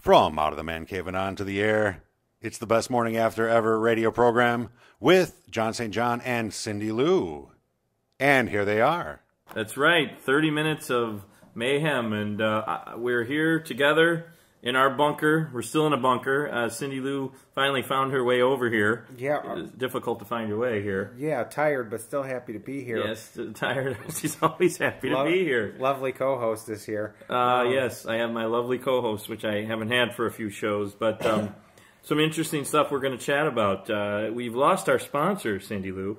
From Out of the Man Cave and On to the Air, it's the Best Morning After Ever radio program with John St. John and Cindy Lou. And here they are. That's right, 30 minutes of mayhem, and we're here together in our bunker. We're still in a bunker. Cindy Lou finally found her way over here. Yeah. It's difficult to find your way here. Yeah, tired, but still happy to be here. Yes, tired. She's always happy to be here. Lovely co-host is here. Yes, I have my lovely co-host, which I haven't had for a few shows, but some interesting stuff we're going to chat about. We've lost our sponsor, Cindy Lou.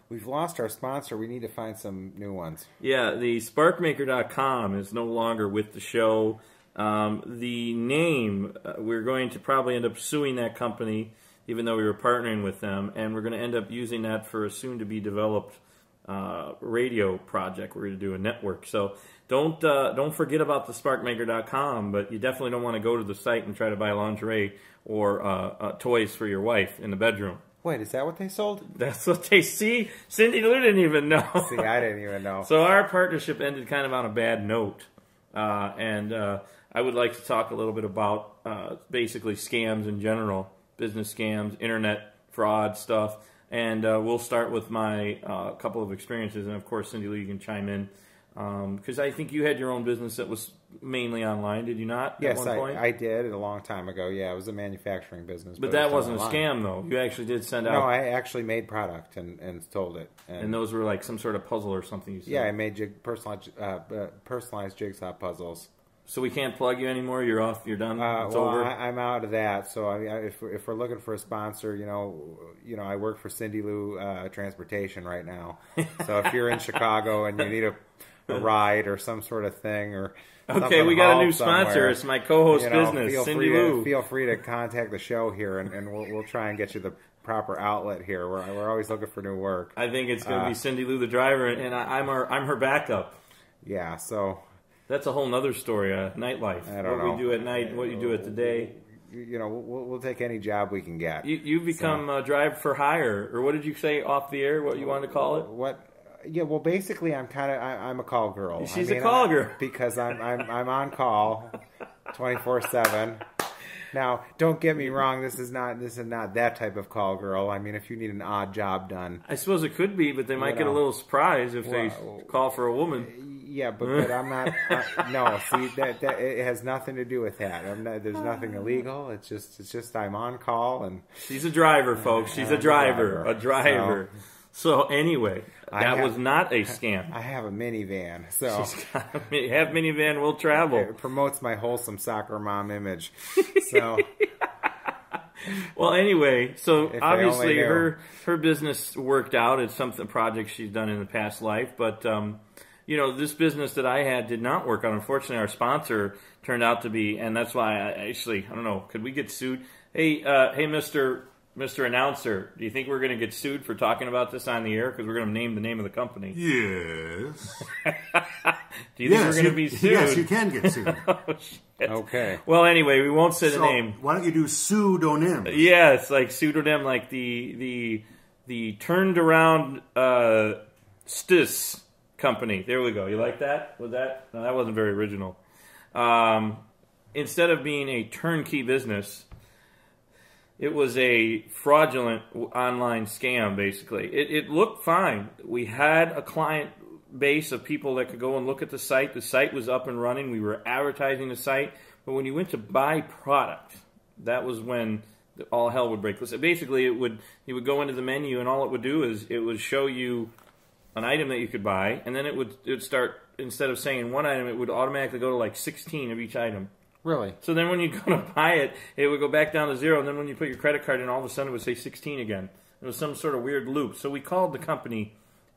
We've lost our sponsor. We need to find some new ones. Yeah, the sparkmaker.com is no longer with the show. The name, we're going to probably end up suing that company, even though we were partnering with them, and we're going to end up using that for a soon-to-be-developed radio project. We're going to do a network. So don't forget about the sparkmaker.com, but you definitely don't want to go to the site and try to buy lingerie or toys for your wife in the bedroom. Wait, is that what they sold? That's what they see. Cindy Lou didn't even know. See, I didn't even know. So our partnership ended kind of on a bad note. And I would like to talk a little bit about basically scams in general, business scams, internet fraud stuff. And we'll start with my couple of experiences. And, of course, Cindy Lou, you can chime in. Because I think you had your own business that was mainly online, did you not? Yes, at one point? I did a long time ago. Yeah, it was a manufacturing business. But that wasn't a scam, though. You actually did send out... No, I actually made product and sold it. And those were like some sort of puzzle or something you said? Yeah, I made personalized jigsaw puzzles. So we can't plug you anymore? You're off? You're done? It's well, over? I'm out of that. So if we're looking for a sponsor, you know, I work for Cindy Lou Transportation right now. So if you're in Chicago and you need a ride or some sort of thing, or okay, we got a new sponsor. It's my co-host business, Cindy Lou. Feel free to contact the show here, and we'll try and get you the proper outlet here. We're always looking for new work. I think it's going to be Cindy Lou, the driver, and I'm her backup. Yeah, so that's a whole nother story. Nightlife. I don't know what we do at night, what you do at the day. You know, we'll take any job we can get. You've become drive for hire, or what did you say off the air? What you wanted to call it? What? Yeah, well, basically, I'm a call girl. She's a call girl because I'm on call 24/7. Now, don't get me wrong. This is not that type of call girl. I mean, if you need an odd job done, I suppose it could be, but they might get a little surprise if they call for a woman. Yeah, but I'm not. No, see, that it has nothing to do with that. There's nothing illegal. It's just I'm on call, and she's a driver, folks. She's a driver. A driver. So anyway, that was not a scam. I have a minivan, so have minivan will travel. It promotes my wholesome soccer mom image. So, well, anyway, so obviously her business worked out. It's a project she's done in the past life, but you know, this business that I had did not work out. Unfortunately, our sponsor turned out to be, and that's why I don't know. Could we get sued? Hey, Mr. Announcer, do you think we're going to get sued for talking about this on the air? Because we're going to name the name of the company. Yes. Do you think we're going to be sued? Yes, you can get sued. Oh, shit. Okay. Well, anyway, we won't say the name. Why don't you do pseudonym? Yes, like pseudonym, like the turned around Stis company. There we go. You like that? Was that? No, that wasn't very original. Instead of being a turnkey business, it was a fraudulent online scam, basically. It looked fine. We had a client base of people that could go and look at the site. The site was up and running. We were advertising the site. But when you went to buy product, that was when all hell would break loose. Basically, you would go into the menu, and all it would do is it would show you an item that you could buy, and then it would start, instead of saying one item, it would automatically go to like 16 of each item. Really? So then when you go to buy it, it would go back down to 0, and then when you put your credit card in, all of a sudden it would say 16 again. It was some sort of weird loop. So we called the company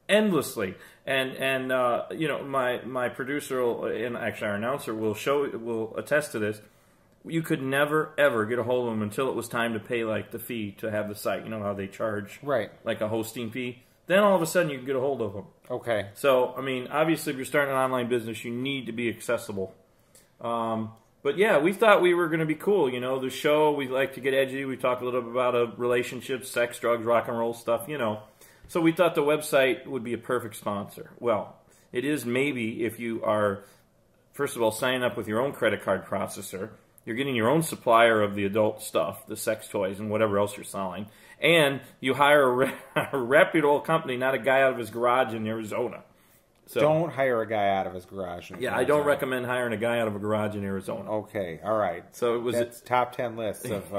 endlessly, and you know, my producer and actually our announcer will attest to this. You could never ever get a hold of them until it was time to pay like the fee to have the site. You know how they charge like a hosting fee. Then all of a sudden you can get a hold of them. Okay. So I mean, obviously, if you're starting an online business, you need to be accessible. But yeah, we thought we were going to be cool. You know, the show, we like to get edgy. We talk a little bit about relationships, sex, drugs, rock and roll stuff, you know. So we thought the website would be a perfect sponsor. Well, it is maybe if you are, first of all, signing up with your own credit card processor, you're getting your own supplier of the adult stuff, the sex toys and whatever else you're selling, and you hire a reputable company, not a guy out of his garage in Arizona. So, don't hire a guy out of his garage. I don't recommend hiring a guy out of a garage in Arizona. Okay, all right. So that's top 10 lists of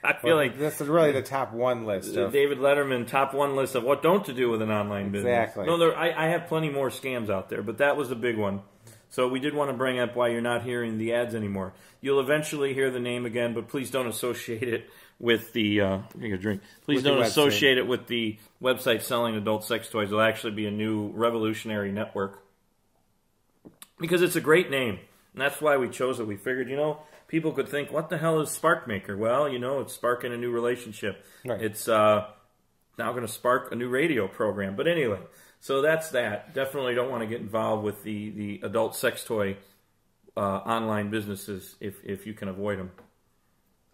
I feel like this is really the top 1 list of David Letterman top 1 list of what don't to do with an online business. Exactly. No, I have plenty more scams out there, but that was the big one. So we did want to bring up why you're not hearing the ads anymore. You'll eventually hear the name again, but please don't associate it with the take a drink. Please don't associate it with the website selling adult sex toys. It'll actually be a new revolutionary network because it's a great name, and that's why we chose it. We figured, people could think, what the hell is Spark Maker? Well, it's sparking a new relationship. Right. It's now going to spark a new radio program. But anyway, so that's that. Definitely don't want to get involved with the adult sex toy online businesses if you can avoid them.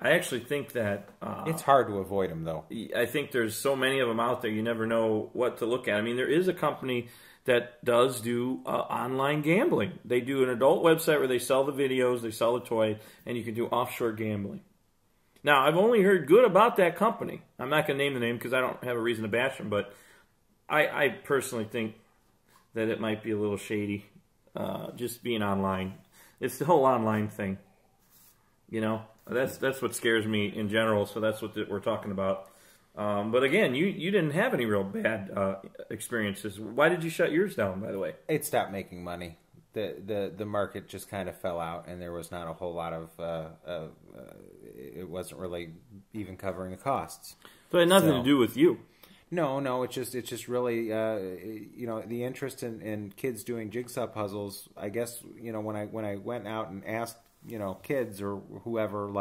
I actually think that it's hard to avoid them, though. I think there's so many of them out there, you never know what to look at. I mean, there is a company that does do online gambling. They do an adult website where they sell the videos, they sell the toy, and you can do offshore gambling. Now, I've only heard good about that company. I'm not going to name the name because I don't have a reason to bash them, but I personally think that it might be a little shady, just being online. It's the whole online thing, That's what scares me in general, so that's what we're talking about. But again, you didn't have any real bad experiences. Why did you shut yours down, by the way? It stopped making money. The market just kind of fell out, and there was not a whole lot of it wasn't really even covering the costs. So it had nothing to do with you. No, it's just really the interest in kids doing jigsaw puzzles. I guess when I went out and asked kids or whoever,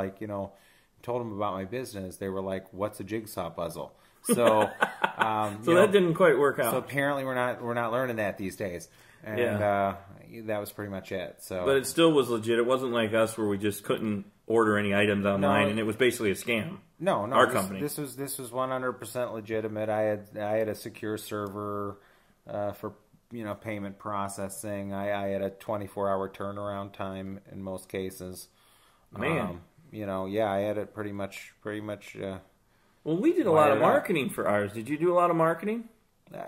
told them about my business, they were like, "What's a jigsaw puzzle?" So, that didn't quite work out. So apparently, we're not learning that these days, and that was pretty much it. So, but it still was legit. It wasn't like us where we just couldn't order any items online, and it was basically a scam. No, our company. This was 100% legitimate. I had a secure server for payment processing. I had a 24-hour turnaround time in most cases. Man, I had it pretty much. Well, we did a lot of marketing for ours. Did you do a lot of marketing?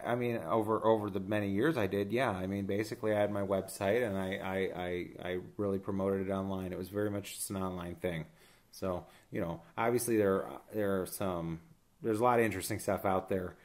I mean, over the many years I did. Yeah, I mean, basically I had my website and I really promoted it online. It was very much just an online thing. So obviously there's a lot of interesting stuff out there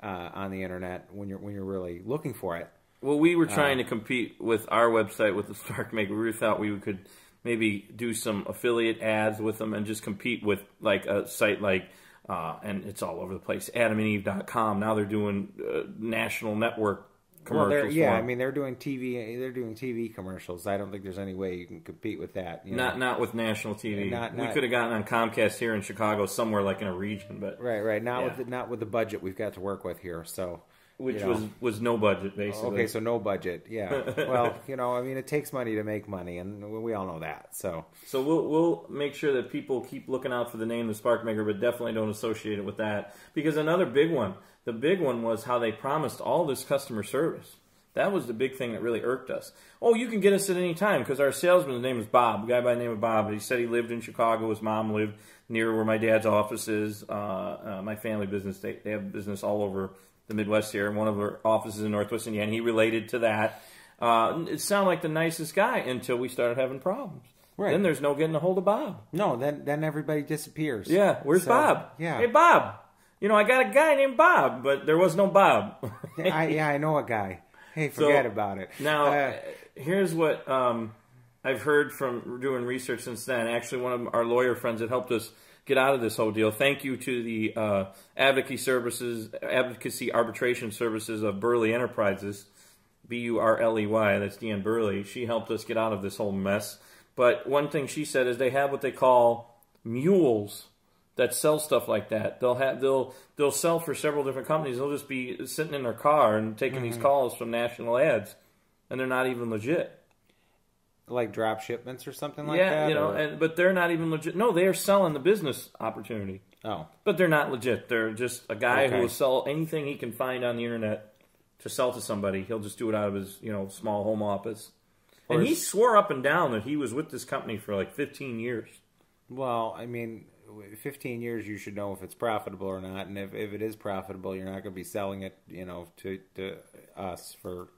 on the internet when you're really looking for it. Well, we were trying to compete with our website with the Spark Maker. We thought we could maybe do some affiliate ads with them and just compete with like a site like, and it's all over the place, AdamandEve.com. Now they're doing national network commercials. Well, I mean they're doing TV. They're doing TV commercials. I don't think there's any way you can compete with that. Not with national TV. We could have gotten on Comcast here in Chicago, somewhere like in a region, but right. Not with the budget we've got to work with here. So. Which was no budget, basically. Okay, so no budget, yeah. Well, I mean, it takes money to make money, and we all know that. So we'll make sure that people keep looking out for the name, the Spark Maker, but definitely don't associate it with that. Because another big one, the big one was how they promised all this customer service. That was the big thing that really irked us. Oh, you can get us at any time, because our salesman's name is Bob, a guy by the name of Bob. He said he lived in Chicago. His mom lived near where my dad's office is. My family business, they have business all over the Midwest here, and one of our offices in Northwest Indiana. He related to that. It sounded like the nicest guy until we started having problems. Right. Then there's no getting a hold of Bob. No, then everybody disappears. Yeah, where's Bob? Yeah. Hey, Bob. I got a guy named Bob, but there was no Bob. I know a guy. Hey, forget about it. Now, here's what I've heard from doing research since then. Actually, one of our lawyer friends that helped us get out of this whole deal. Thank you to the advocacy arbitration services of Burley Enterprises, B-U-R-L-E-Y. That's Deanne Burley. She helped us get out of this whole mess. But one thing she said is they have what they call mules that sell stuff like that. They'll sell for several different companies. They'll just be sitting in their car and taking these calls from national ads, and they're not even legit. Like drop shipments or something like that? Yeah, but they're not even legit. No, they are selling the business opportunity. Oh. But they're not legit. They're just a guy who will sell anything he can find on the internet to sell to somebody. He'll just do it out of his, small home office. And he swore up and down that he was with this company for like 15 years. Well, I mean, 15 years, you should know if it's profitable or not. And if it is profitable, you're not going to be selling it, to us for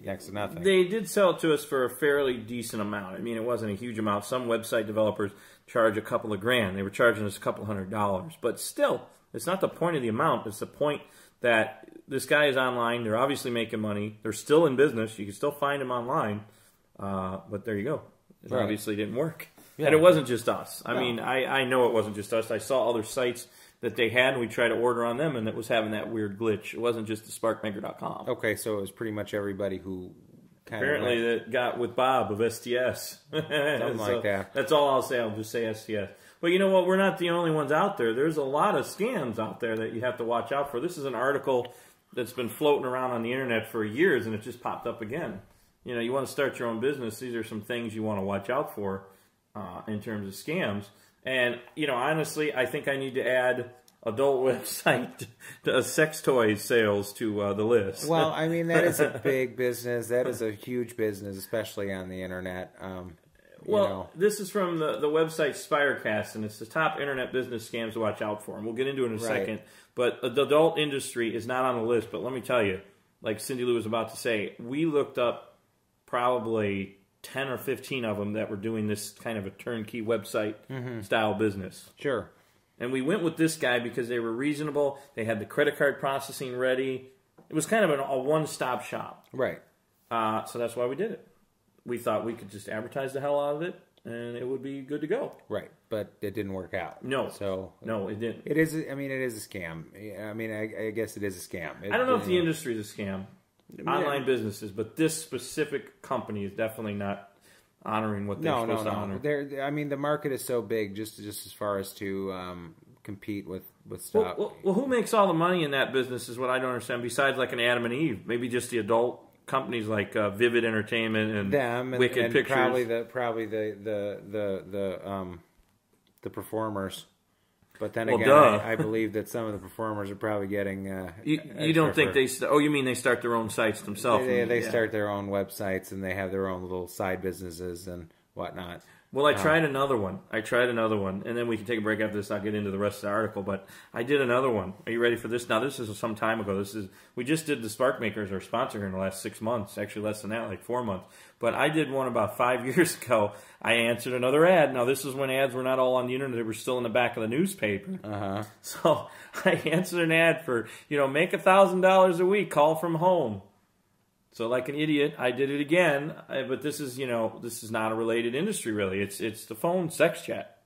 next to nothing. They did sell it to us for a fairly decent amount. I mean, it wasn't a huge amount. Some website developers charge a couple of grand. They were charging us a couple $100. But still, it's not the point of the amount. It's the point that this guy is online. They're obviously making money. They're still in business. You can still find them online. But there you go. It obviously didn't work. Yeah. And it wasn't just us. I mean, I know it wasn't just us. I saw other sites that they had, and we tried to order on them, and it was having that weird glitch. It wasn't just the sparkmaker.com. Okay, so it was pretty much everybody who apparently that got with Bob of STS. Something like that. That's all I'll say. I'll just say STS. But you know what? We're not the only ones out there. There's a lot of scams out there that you have to watch out for. This is an article that's been floating around on the internet for years, and it just popped up again. You want to start your own business. These are some things you want to watch out for in terms of scams. And, honestly, I think I need to add adult website sex toys sales to the list. Well, I mean, that is a big business. That is a huge business, especially on the internet. This is from the website Spirecast, and it's the top internet business scams to watch out for. And we'll get into it in a second. But the adult industry is not on the list. But let me tell you, like Cindy Lou was about to say, we looked up probably 10 or 15 of them that were doing this kind of a turnkey website style business. Sure. And we went with this guy because they were reasonable. They had the credit card processing ready. It was kind of a one-stop shop. Right. So that's why we did it. We thought we could just advertise the hell out of it, and it would be good to go. Right. But it didn't work out. No. So no, it didn't. It is. I mean, it is a scam. I mean, I guess it is a scam. I don't know if the industry is a scam. Online businesses, but this specific company is definitely not honoring what they're supposed to honor. I mean, the market is so big, just as far as to compete with stuff. Well, who makes all the money in that business is what I don't understand. Besides, like an Adam and Eve, maybe just the adult companies like Vivid Entertainment and them and, Wicked and Pictures. Probably the performers. But then again, I believe that some of the performers are probably getting. You don't think they? You mean they start their own sites themselves? They start their own websites and they have their own little side businesses and whatnot. Well, I tried another one. And then we can take a break after this. I'll get into the rest of the article. But I did another one. Are you ready for this? Now, this is some time ago. We just did the Spark Makers, our sponsor here in the last 6 months. Actually, less than that, like 4 months. But I did one about 5 years ago. I answered another ad. Now, this is when ads were not all on the internet. They were still in the back of the newspaper. So I answered an ad for, make $1,000 a week, call from home. So like an idiot, I did it again, but this is not a related industry really. It's the phone sex chat.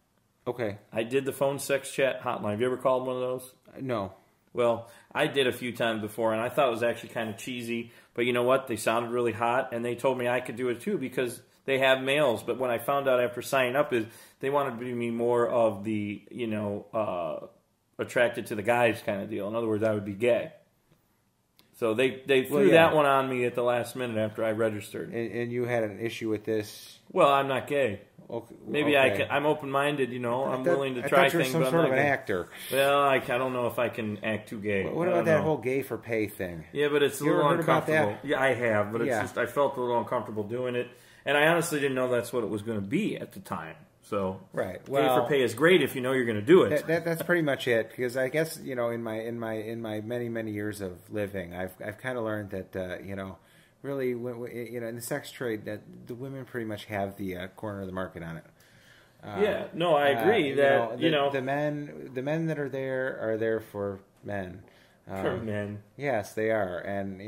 Okay. I did the phone sex chat hotline. Have you ever called one of those? No. Well, I did a few times before, and I thought it was actually kind of cheesy. But you know what? They sounded really hot, and they told me I could do it too because they have males. But when I found out after signing up, is they wanted to be more of the attracted to the guys kind of deal. In other words, I would be gay. So they threw that one on me at the last minute after I registered. And you had an issue with this? Well, I'm not gay. Okay. Maybe I'm open-minded, I'm willing to try things. Some sort of an actor. Well, I don't know if I can act too gay. What about that whole gay for pay thing? Yeah, but it's a little uncomfortable. About that? Yeah, I have, but it's just I felt a little uncomfortable doing it. And I honestly didn't know that's what it was going to be at the time. So right, pay for pay is great if you know you're going to do it. That's pretty much it. Because I guess in my many years of living, I've kind of learned that really in the sex trade that the women pretty much have the corner of the market on it. I agree that the men that are there for men. For men. Yes, they are, and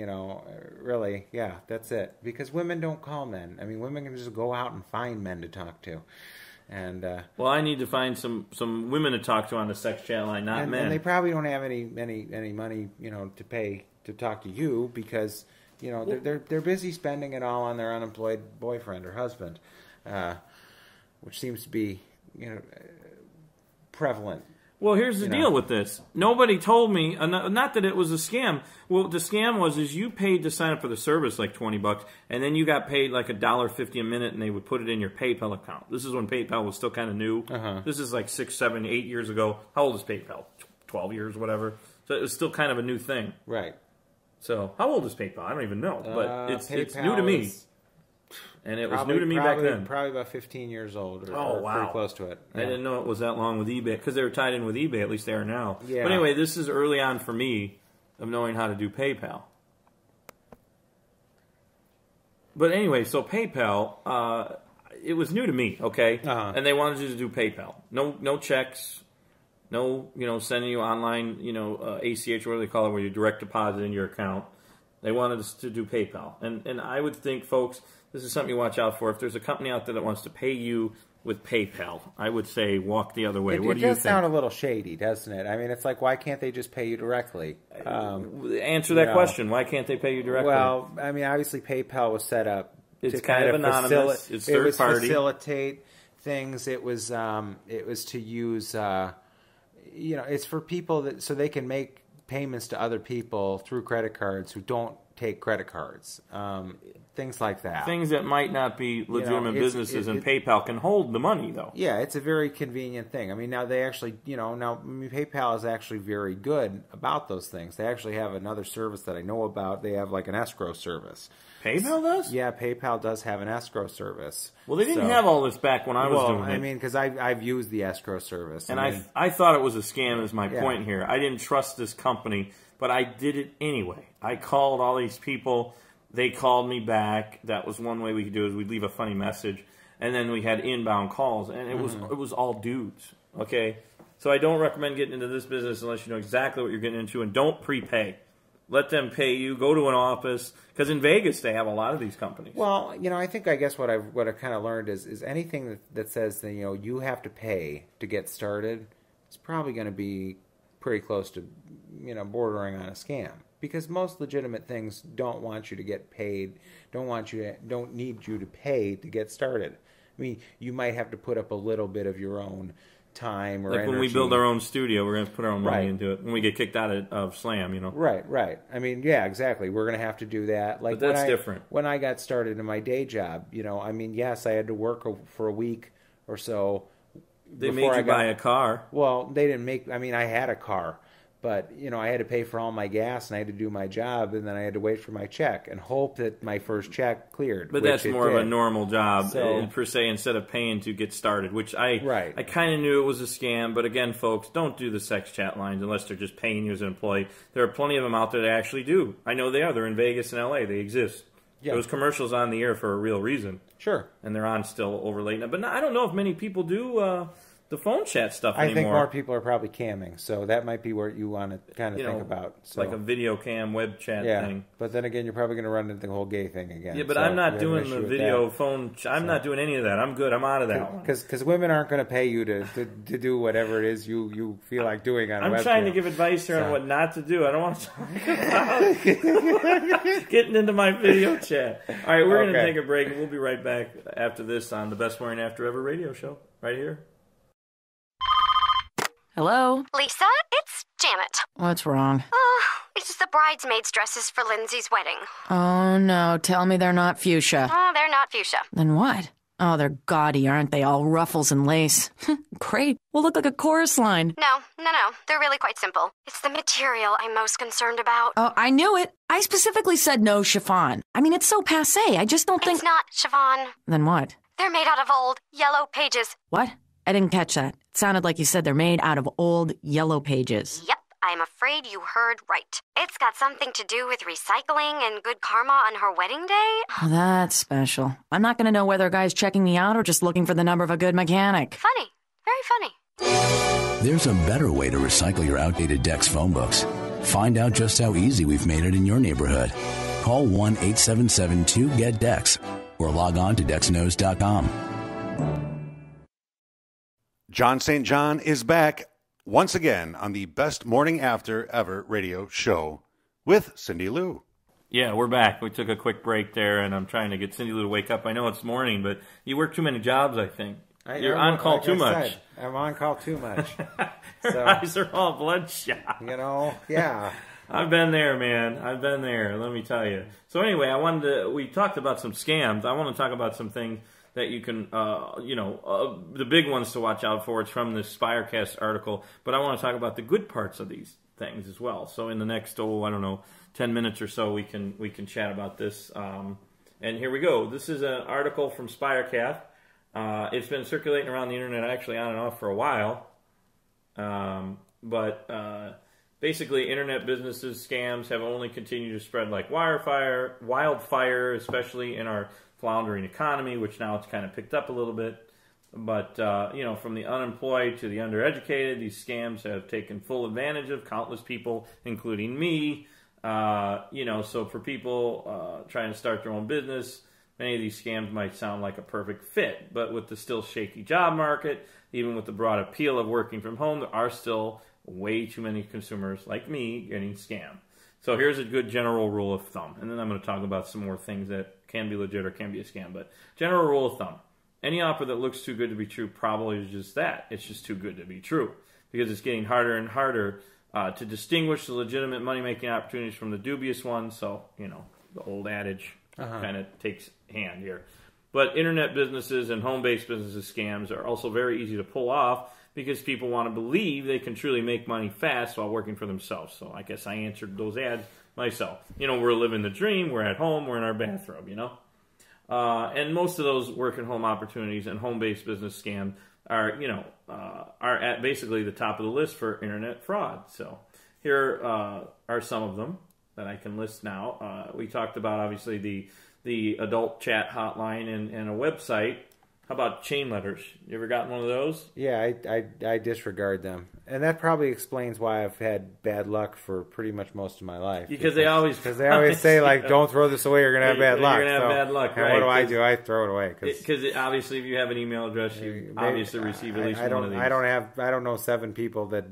really, that's it. Because women don't call men. I mean, women can just go out and find men to talk to. And well, I need to find some women to talk to on the sex chat line, not men. And they probably don't have any money, to pay to talk to you because they're busy spending it all on their unemployed boyfriend or husband, which seems to be prevalent. Well, here's the deal with this. Nobody told me, not that it was a scam. Well, the scam was you paid to sign up for the service like $20, and then you got paid like $1.50 a minute, and they would put it in your PayPal account. This is when PayPal was still kind of new. This is like 6, 7, 8 years ago. How old is PayPal? 12 years, whatever. So it was still kind of a new thing. Right. So how old is PayPal? I don't even know, but it's new to me. And it was new to me back then. Probably about 15 years old or, wow. pretty close to it. I didn't know it was that long with eBay because they were tied in with eBay. At least they are now. Yeah. But anyway, this is early on for me of knowing how to do PayPal. But anyway, so PayPal, it was new to me, okay? And they wanted you to do PayPal. No checks, no, sending you online, ACH, whatever they call it, where you direct deposit in your account. They wanted us to do PayPal. And I would think, folks, this is something you watch out for. If there's a company out there that wants to pay you with PayPal, I would say walk the other way. What do you think? It does sound a little shady, doesn't it? I mean, it's like, why can't they just pay you directly? Answer that question. Why can't they pay you directly? Well, I mean, obviously PayPal was set up to kind of anonymous. It's third party. Facilitate things. It was to use, it's for people so they can make payments to other people through credit cards who don't take credit cards. Things like that. Things that might not be legitimate businesses, and PayPal can hold the money, though. Yeah, it's a very convenient thing. I mean, now they actually, PayPal is actually very good about those things. They actually have another service that I know about. They have like an escrow service. PayPal does? Yeah, PayPal does have an escrow service. Well, they didn't have all this back when I was doing it. I mean, because I've used the escrow service. And I thought it was a scam is my point here. I didn't trust this company, but I did it anyway. I called all these people. They called me back. That was one way we could do it, is we'd leave a funny message. And then we had inbound calls, and it was all dudes, okay? So I don't recommend getting into this business unless you know exactly what you're getting into, and don't prepay. Let them pay you. Go to an office, because in Vegas they have a lot of these companies. Well, I guess what I've kind of learned is anything that says that you have to pay to get started, it's probably going to be pretty close to bordering on a scam, because most legitimate things don't want you to get paid, don't need you to pay to get started. I mean, you might have to put up a little bit of your own time or like energy. When we build our own studio, we're going to put our own money into it. When we get kicked out of Slam, Right. I mean, yeah, exactly. We're going to have to do that. But that's different. When I got started in my day job, I mean, yes, I had to work for a week or so. They made you buy a car. Well, they didn't make. I mean, I had a car, but I had to pay for all my gas and I had to do my job, and then I had to wait for my check and hope that my first check cleared. But that's more of a normal job per se, instead of paying to get started. Which I kind of knew it was a scam. But again, folks, don't do the sex chat lines unless they're just paying you as an employee. There are plenty of them out there that actually do. I know they are. They're in Vegas and LA. They exist. Yeah. Those commercials on the air for a real reason. Sure. And they're on still over late night. But I don't know if many people do the phone chat stuff anymore. I think more people are probably camming, so that might be where you want to kind of think about. So. Like a video cam web chat thing. But then again, you're probably going to run into the whole gay thing again. Yeah, but I'm not doing the video phone. I'm not doing any of that. I'm good. I'm out of that one. Because women aren't going to pay you to do whatever it is you feel like doing on a web I'm trying to give advice here on what not to do. I don't want to talk about getting into my video chat. All right, we're going to take a break, and we'll be right back after this on the Best Morning After Ever radio show right here. Hello? Lisa, it's Janet. What's wrong? It's the bridesmaids' dresses for Lindsay's wedding. Oh, no. Tell me they're not fuchsia. Oh, they're not fuchsia. Then what? Oh, they're gaudy, aren't they? All ruffles and lace. Great. We'll look like a chorus line. No. They're really quite simple. It's the material I'm most concerned about. Oh, I knew it. I specifically said no chiffon. I mean, it's so passé. I just don't think... It's not chiffon. Then what? They're made out of old, yellow pages. What? I didn't catch that. It sounded like you said they're made out of old yellow pages. Yep, I'm afraid you heard right. It's got something to do with recycling and good karma on her wedding day. Oh, that's special. I'm not going to know whether a guy's checking me out or just looking for the number of a good mechanic. Funny. Very funny. There's a better way to recycle your outdated Dex phone books. Find out just how easy we've made it in your neighborhood. Call 1-877-2-GET-DEX or log on to DexKnows.com. John St. John is back once again on the Best Morning After Ever radio show with Cindy Lou. Yeah, we're back. We took a quick break there, and I'm trying to get Cindy Lou to wake up. I know it's morning, but you work too many jobs, I think. You're on call too much. I'm on call too much. Her eyes are all bloodshot. Yeah. I've been there, man. I've been there, let me tell you. So anyway, we talked about some scams. I want to talk about some things that you can, the big ones to watch out for. It's from this Spirecast article, but I want to talk about the good parts of these things as well. So in the next, 10 minutes or so, we can chat about this. And here we go. This is an article from Spirecraft. It's been circulating around the internet actually on and off for a while. But basically, internet businesses scams have only continued to spread like wildfire, especially in our floundering economy, which now it's kind of picked up a little bit. But, from the unemployed to the undereducated, these scams have taken full advantage of countless people, including me. So for people trying to start their own business, many of these scams might sound like a perfect fit. But with the still shaky job market, even with the broad appeal of working from home, there are still way too many consumers like me getting scammed. So here's a good general rule of thumb. And then I'm going to talk about some more things that can be legit or can be a scam. But general rule of thumb. Any offer that looks too good to be true probably is just that. It's just too good to be true. Because it's getting harder and harder to distinguish the legitimate money-making opportunities from the dubious ones. So, the old adage kind of takes hand here. But internet businesses and home-based businesses scams are also very easy to pull off because people want to believe they can truly make money fast while working for themselves. So I guess I answered those ads myself. We're living the dream. We're at home. We're in our bathrobe, And most of those work-at-home opportunities and home-based business scams are at basically the top of the list for internet fraud. So here are some of them that I can list now. We talked about, obviously, the adult chat hotline and a website. How about chain letters? You ever gotten one of those? Yeah, I disregard them. And that probably explains why I've had bad luck for pretty much most of my life. Because they always say, like, don't throw this away, you're going to have bad luck. You're going to have bad luck, and right. What do? I throw it away. Because obviously if you have an email address, you obviously receive at least one of these. I don't know 7 people that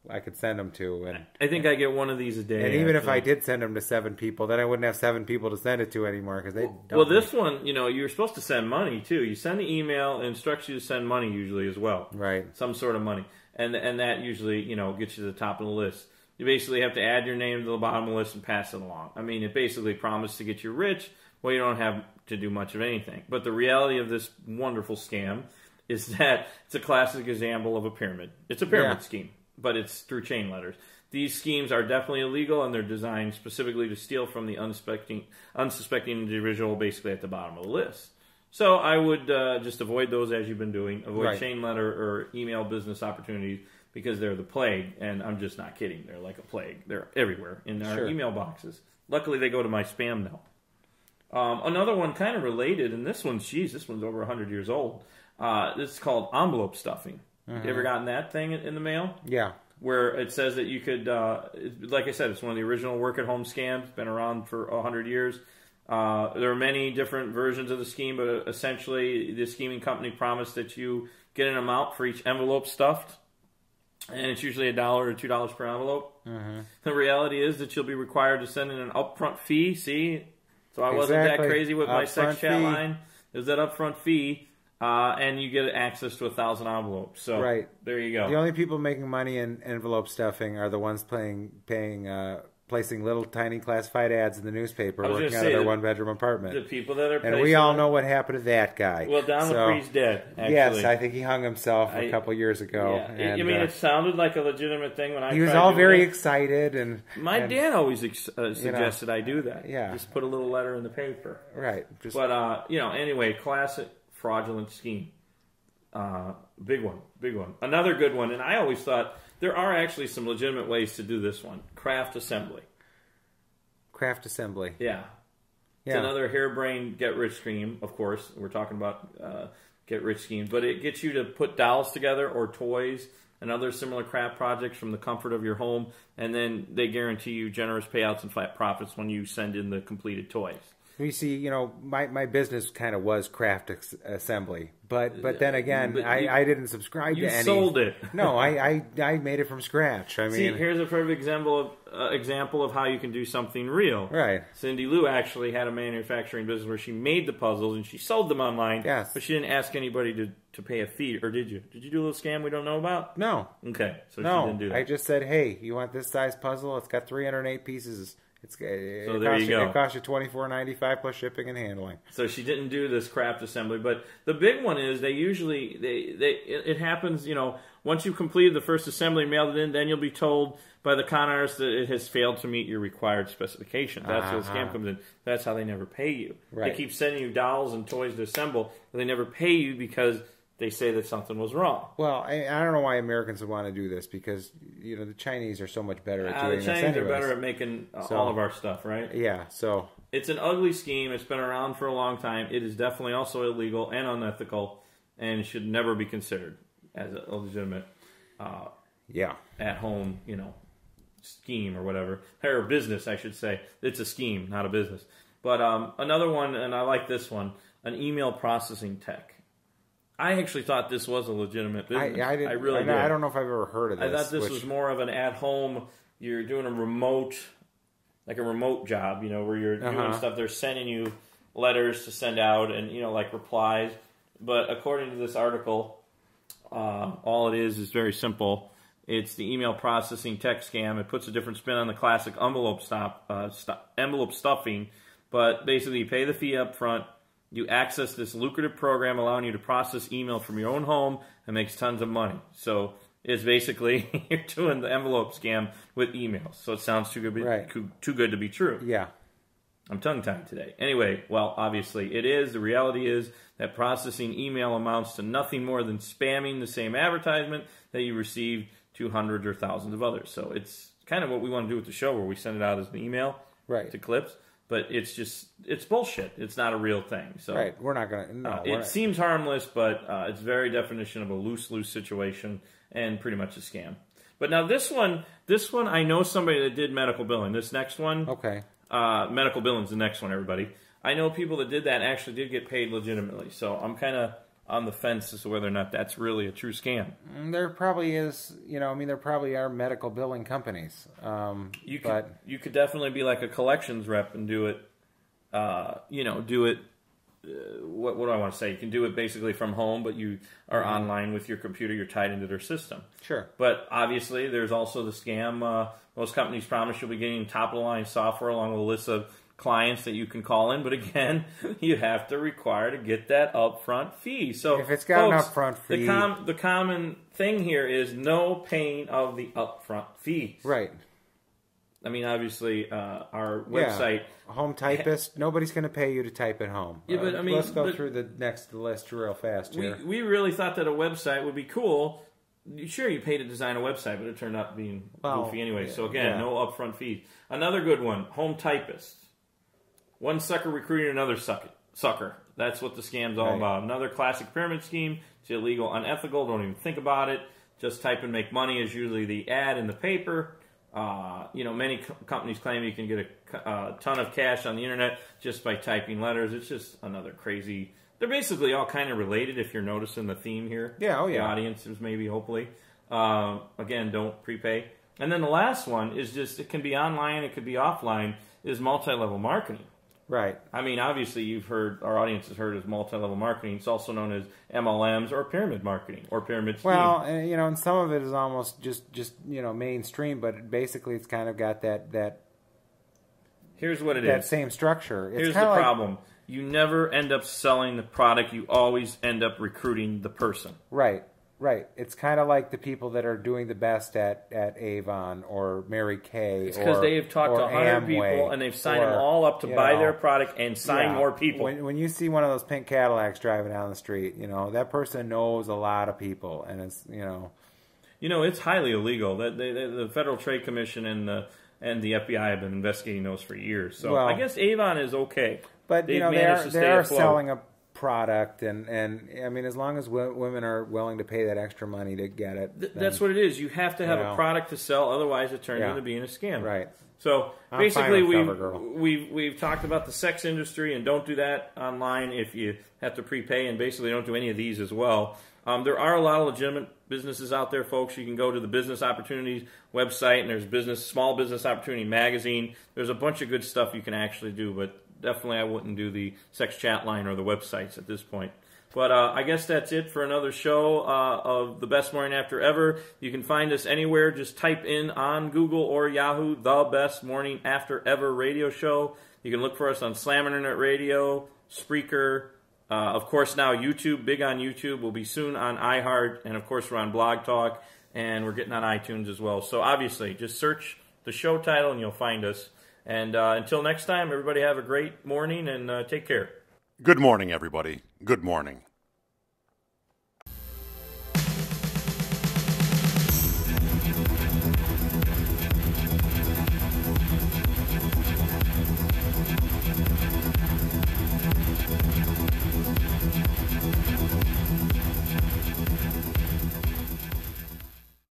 I could send them to. And I think I get one of these a day. And even if I did send them to 7 people, then I wouldn't have 7 people to send it to anymore because they don't. Well, this one, you're supposed to send money too. You send the email, it instructs you to send money usually as well. Right. Some sort of money. And that usually, gets you to the top of the list. You basically have to add your name to the bottom of the list and pass it along. I mean, it basically promises to get you rich. Well, you don't have to do much of anything. But the reality of this wonderful scam is that it's a classic example of a pyramid. It's a pyramid scheme, but it's through chain letters. These schemes are definitely illegal, and they're designed specifically to steal from the unsuspecting individual basically at the bottom of the list. So I would just avoid those as you've been doing. Avoid chain letter or email business opportunities because they're the plague, and I'm just not kidding. They're like a plague. They're everywhere in our email boxes. Luckily, they go to my spam now. Another one kind of related, and this one's over 100 years old. This is called envelope stuffing. You ever gotten that thing in the mail? Yeah. Where it says that you could, like I said, it's one of the original work-at-home scams. It's been around for 100 years. There are many different versions of the scheme, but essentially the scheming company promised that you get an amount for each envelope stuffed, and it's usually $1 or $2 per envelope. Mm-hmm. The reality is that you'll be required to send in an upfront fee. See? So I wasn't that crazy with my sex chat line. There's that upfront fee. And you get access to 1,000 envelopes. So there you go. The only people making money in envelope stuffing are the ones placing little tiny classified ads in the newspaper, working out of their one-bedroom apartment. The people that are and we all know what happened to that guy. Well, Don LaPree's dead, actually. Yes, I think he hung himself a couple years ago. Yeah. And, it sounded like a legitimate thing when I he was all very excited. And my dad always suggested I do that. Yeah. Just put a little letter in the paper. Right. But, anyway, classic fraudulent scheme. Big one. Another good one, and I always thought there are actually some legitimate ways to do this one. Craft assembly. Yeah. It's another harebrained get-rich scheme, of course. We're talking about get-rich schemes. But it gets you to put dolls together or toys and other similar craft projects from the comfort of your home, and then they guarantee you generous payouts and flat profits when you send in the completed toys. You see, my business kind of was craft assembly, but then again, I didn't subscribe to any. You sold it. No, I made it from scratch. I mean, see, here's a perfect example of how you can do something real. Right. Cindy Lou actually had a manufacturing business where she made the puzzles and she sold them online. Yes. But she didn't ask anybody to pay a fee, or did you? Did you do a little scam we don't know about? No. Okay, so no, she didn't do that. I just said, hey, you want this size puzzle? It's got 308 pieces. It costs you $24.95 plus shipping and handling. So she didn't do this craft assembly, but the big one is it happens. Once you've completed the first assembly, mailed it in, then you'll be told by the con artist that it has failed to meet your required specifications. That's where the scam comes in. That's how they never pay you. Right. They keep sending you dolls and toys to assemble, but they never pay you because they say that something was wrong. Well, I don't know why Americans would want to do this because the Chinese are so much better at doing this. The Chinese are better at making all of our stuff, right? Yeah, so it's an ugly scheme. It's been around for a long time. It is definitely also illegal and unethical, and should never be considered as a legitimate, at home, scheme or whatever, or business, I should say. It's a scheme, not a business. But another one, and I like this one, an email processing tech. I actually thought this was a legitimate business. I really did. I don't know if I've ever heard of this. I thought this was more of an at-home, you're doing a remote job, where you're doing stuff. They're sending you letters to send out and, like replies. But according to this article, all it is very simple. It's the email processing tech scam. It puts a different spin on the classic envelope stuffing. But basically, you pay the fee up front. You access this lucrative program allowing you to process email from your own home and makes tons of money. So it's basically you're doing the envelope scam with emails. So it sounds too good to be true. Yeah. I'm tongue-tied today. Anyway, well, obviously it is. The reality is that processing email amounts to nothing more than spamming the same advertisement that you received to hundreds or thousands of others. So it's kind of what we want to do with the show where we send it out as an email to clips. But it's bullshit. It's not a real thing. So we're not going to... seems harmless, but it's very definition of a loose situation and pretty much a scam. But now this one, I know somebody that did medical billing. This next one... Okay. Medical billing's the next one, everybody. I know people that did that and actually did get paid legitimately. So I'm kind of on the fence as to whether or not that's really a true scam. There probably is, there probably are medical billing companies. You could definitely be like a collections rep and do it, what do I want to say? You can do it basically from home, but you are online with your computer. You're tied into their system. Sure. But obviously, there's also the scam. Most companies promise you'll be getting top-of-the-line software along with a list of clients that you can call in, but again, you have to require to get that upfront fee. So if it's got folks, an upfront fee, the common thing here is no paying of the upfront fee. Right. I mean, obviously, our website, home typist, nobody's going to pay you to type at home. Yeah, but I mean, let's go through the next list real fast here. We really thought that a website would be cool. Sure, you pay to design a website, but it turned out being goofy anyway. So again, no upfront fees. Another good one, home typist. One sucker recruiting another sucker. That's what the scam's all about. Another classic pyramid scheme. It's illegal, unethical. Don't even think about it. Just type and make money is usually the ad in the paper. Many companies claim you can get a ton of cash on the internet just by typing letters. It's just another crazy... They're basically all kind of related if you're noticing the theme here. Yeah, The audiences maybe, hopefully. Again, don't prepay. And then the last one is just, it can be online, it could be offline, is multi-level marketing. Right. I mean, obviously, our audience has heard as multi-level marketing. It's also known as MLMs or pyramid marketing or pyramid scheme. Well, and some of it is almost just mainstream, but basically it's kind of got that. Here's what it is. That is. Same structure. Here's the problem. You never end up selling the product. You always end up recruiting the person. Right. Right. It's kind of like the people that are doing the best at Avon or Mary Kay. It's because they have talked to 100 people and they've signed them all up to buy their product and sign more people. When you see one of those pink Cadillacs driving down the street, that person knows a lot of people, and it's it's highly illegal. The Federal Trade Commission and the FBI have been investigating those for years. So I guess Avon is okay. But they are selling a product, and I mean, as long as women are willing to pay that extra money to get it, that's what it is. You have to have a product to sell, otherwise it turns into being a scam. Right. So basically, we've talked about the sex industry, and don't do that online if you have to prepay, and basically don't do any of these as well. There are a lot of legitimate businesses out there, folks. You can go to the Business Opportunities website, and there's Small Business Opportunity magazine. There's a bunch of good stuff you can actually do, but definitely I wouldn't do the sex chat line or the websites at this point. But I guess that's it for another show of The Best Morning After Ever. You can find us anywhere. Just type in on Google or Yahoo, The Best Morning After Ever radio show. You can look for us on Slam Internet Radio, Spreaker, of course now YouTube, big on YouTube. We'll be soon on iHeart, and of course we're on Blog Talk, and we're getting on iTunes as well. So obviously, just search the show title and you'll find us. And until next time, everybody have a great morning and take care. Good morning, everybody. Good morning.